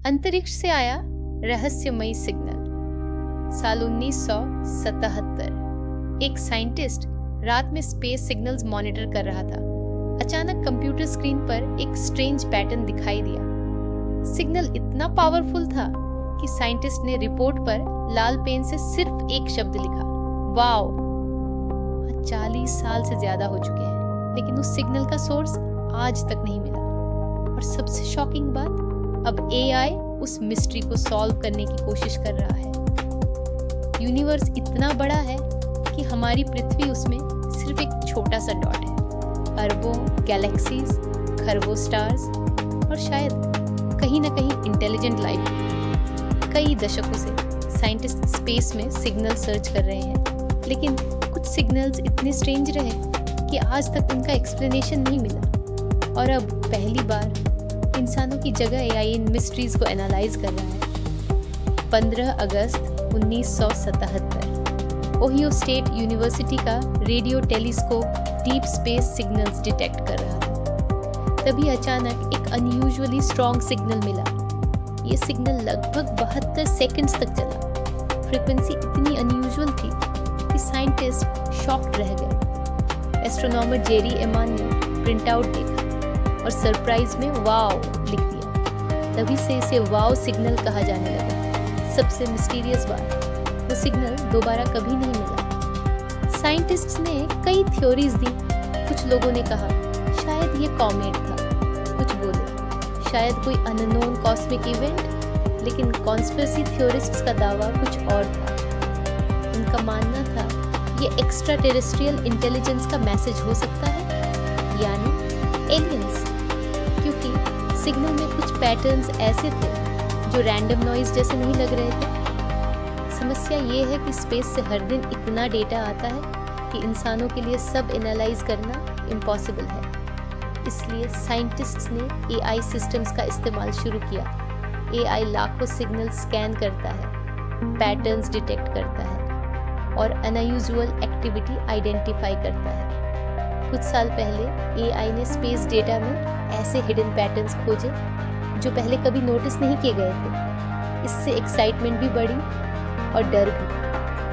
अंतरिक्ष से आया रहस्यमयी सिग्नल। साल 1977 एक साइंटिस्ट रात में स्पेस सिग्नल्स मॉनिटर कर रहा था। अचानक कंप्यूटर स्क्रीन पर एक स्ट्रेंज पैटर्न दिखाई दिया। सिग्नल इतना पावरफुल था कि साइंटिस्ट ने रिपोर्ट पर लाल पेन से सिर्फ एक शब्द लिखा, वाओ। 40 साल से ज्यादा हो चुके हैं, लेकिन उस सिग्नल का सोर्स आज तक नहीं मिला। और सबसे शॉकिंग बात, अब AI उस मिस्ट्री को सॉल्व करने की कोशिश कर रहा है। यूनिवर्स इतना बड़ा है कि हमारी पृथ्वी उसमें सिर्फ एक छोटा सा डॉट है। अरबों गैलेक्सीज, खरबों स्टार्स और शायद कहीं ना कहीं इंटेलिजेंट लाइफ। कई दशकों से साइंटिस्ट स्पेस में सिग्नल सर्च कर रहे हैं, लेकिन कुछ सिग्नल्स इतने स्ट्रेंज रहे कि आज तक उनका एक्सप्लेनेशन नहीं मिला। और अब पहली बार इंसानों की जगह AI इन मिस्ट्रीज को एनालाइज कर रहा है। 15 अगस्त 1977 ओहियो स्टेट यूनिवर्सिटी का radio telescope deep space signals detect कर रहा था। तभी अचानक एक अनयूजुअली स्ट्रॉन्ग सिग्नल मिला। ये सिग्नल लगभग 72 सेकंड्स तक चला। फ्रीक्वेंसी इतनी अनयूजुअल थी कि साइंटिस्ट शॉक्ड रह गए। एस्ट्रोनॉमर जेरी एमान ने प्रिंट आउट देखा और सरप्राइज में वाओ लिख दिया। तभी से इसे वाओ सिग्नल कहा जाने लगा। सबसे मिस्टीरियस बात, वो सिग्नल दोबारा कभी नहीं मिला। साइंटिस्ट्स ने कई थ्योरीज दी। कुछ लोगों ने कहा शायद ये कॉमेट था, कुछ बोले शायद कोई अननोन कॉस्मिक इवेंट, लेकिन कॉन्स्पिरेसी थ्योरिस्ट्स का दावा कुछ और था। उनका मानना था ये एक्स्ट्रा टेरेस्ट्रियल इंटेलिजेंस का मैसेज हो सकता है, यानी एलियंस, क्योंकि सिग्नल में कुछ पैटर्न्स ऐसे थे जो रैंडम नॉइज जैसे नहीं लग रहे थे। समस्या ये है कि स्पेस से हर दिन इतना डेटा आता है कि इंसानों के लिए सब एनालाइज करना इम्पॉसिबल है। इसलिए साइंटिस्ट्स ने AI सिस्टम्स का इस्तेमाल शुरू किया। AI लाखों सिग्नल स्कैन करता है, पैटर्न्स डिटेक्ट करता है और अनयूजुअल एक्टिविटी आइडेंटिफाई करता है। कुछ साल पहले AI ने स्पेस डेटा में ऐसे हिडन पैटर्न्स खोजे जो पहले कभी नोटिस नहीं किए गए थे। इससे एक्साइटमेंट भी बढ़ी और डर भी,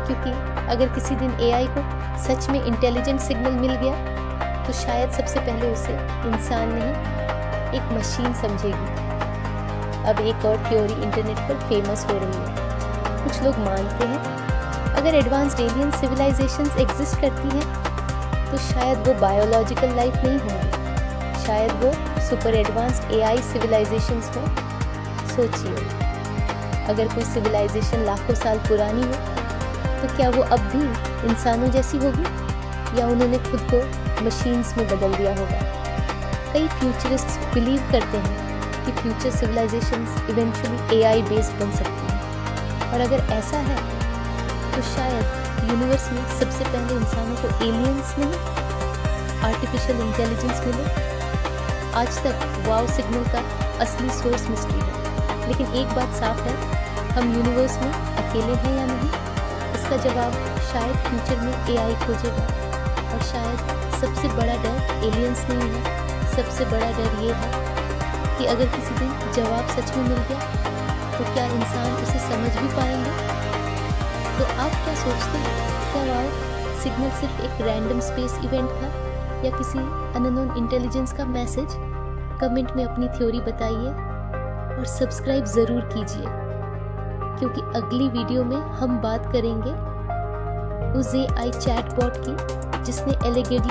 क्योंकि अगर किसी दिन AI को सच में इंटेलिजेंट सिग्नल मिल गया तो शायद सबसे पहले उसे इंसान नहीं एक मशीन समझेगी। अब एक और थ्योरी इंटरनेट पर फेमस हो रही है। कुछ लोग मानते हैं अगर एडवांस्ड एलियन सिविलाइजेशंस एग्जिस्ट करती हैं तो शायद वो बायोलॉजिकल लाइफ नहीं होंगी, शायद वो सुपर एडवांस्ड AI सिविलाइजेशंस हो। सोचिए, अगर कोई सिविलाइजेशन लाखों साल पुरानी हो तो क्या वो अब भी इंसानों जैसी होगी या उन्होंने खुद को मशीन्स में बदल दिया होगा? कई फ्यूचरिस्ट्स बिलीव करते हैं कि future civilizations eventually AI based बन सकती हैं। और अगर ऐसा है तो शायद यूनिवर्स में सबसे पहले इंसानों को एलियंस नहीं, आर्टिफिशियल इंटेलिजेंस मिले। आज तक वाओ सिग्नल का असली सोर्स मिस्ट्री है, लेकिन एक बात साफ है, हम यूनिवर्स में अकेले हैं या नहीं, इसका जवाब शायद फ्यूचर में AI खोजेगा। और शायद सबसे बड़ा डर एलियंस नहीं है, सबसे बड़ा डर ये है कि अगर किसी दिन जवाब सच में मिल गया तो क्या इंसान उसे समझ भी पाएंगे? तो आप क्या सोचते हैं, क्या वाओ सिग्नल सिर्फ एक रैंडम स्पेस इवेंट था या किसी अननोन इंटेलिजेंस का मैसेज? कमेंट में अपनी थ्योरी बताइए और सब्सक्राइब ज़रूर कीजिए, क्योंकि अगली वीडियो में हम बात करेंगे उस AI चैटबॉट की जिसने एलिगेटली